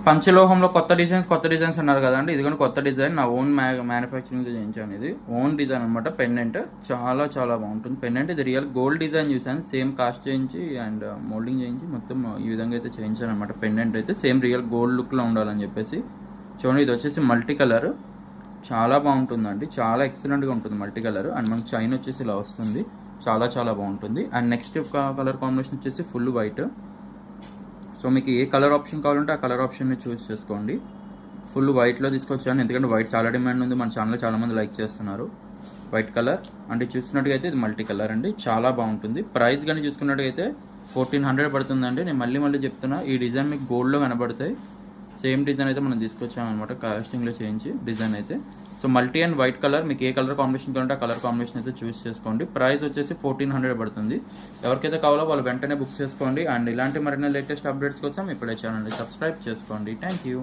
పంచలోహంలో కొత్త డిజైన్స్ అన్నారు కదండి. ఇది కూడా కొత్త డిజైన్, నా ఓన్ మ్యానుఫ్యాక్చరింగ్ చేయించాను. ఇది ఓన్ డిజైన్ అనమాట. పెండెంట్ చాలా చాలా బాగుంటుంది. పెండెంట్ ఇది రియల్ గోల్డ్ డిజైన్ చూసాను, సేమ్ కాస్ట్ చేయించి అండ్ మోల్డింగ్ చేయించి మొత్తం ఈ విధంగా అయితే చేయించాను అనమాట. పెండెంట్ అయితే సేమ్ రియల్ గోల్డ్ లుక్లో ఉండాలని చెప్పేసి. చూడండి, ఇది వచ్చేసి మల్టీ కలర్, చాలా బాగుంటుందండి. చాలా ఎక్సలెంట్గా ఉంటుంది మల్టీ కలర్. అండ్ మనకి చైన్ వచ్చేసి ఇలా వస్తుంది, చాలా చాలా బాగుంటుంది. అండ్ నెక్స్ట్ కలర్ కాంబినేషన్ వచ్చేసి ఫుల్ వైట్. సో మీకు ఏ కలర్ ఆప్షన్ కావాలంటే ఆ కలర్ ఆప్షన్ని చూస్ చేసుకోండి. ఫుల్ వైట్లో తీసుకొచ్చాను, ఎందుకంటే వైట్ చాలా డిమాండ్ ఉంది మన ఛానల్లో, చాలామంది లైక్ చేస్తున్నారు వైట్ కలర్. అంటే చూసుకున్నట్టుగైతే ఇది మల్టీ కలర్ అండి, చాలా బాగుంటుంది. ప్రైస్ కానీ చూసుకున్నట్టుగైతే 1400 పడుతుందండి. నేను మళ్ళీ చెప్తున్నా, ఈ డిజైన్ మీకు గోల్డ్లో కనబడతాయి. సేమ్ డిజైన్ అయితే మనం తీసుకొచ్చాము అనమాట, కాస్టింగ్లో చేయించి డిజైన్ అయితే. So multi and white colour, మీకు ఏ కలర్ కాంబినేషన్ కావాలంటే ఆ కలర్ కాంబినేషన్ అయితే చూస్ చేసుకోండి. ప్రైస్ వచ్చేసి 1400 పడుతుంది. ఎవరికైతే కావాలో వాళ్ళు వెంటనే బుక్ చేసుకోండి. అండ్ ఇలాంటి మరిన్ని లేటెస్ట్ అప్డేట్స్ కోసం ఇప్పుడే ఛానల్ని సబ్స్క్రైబ్ చేసుకోండి. Thank you.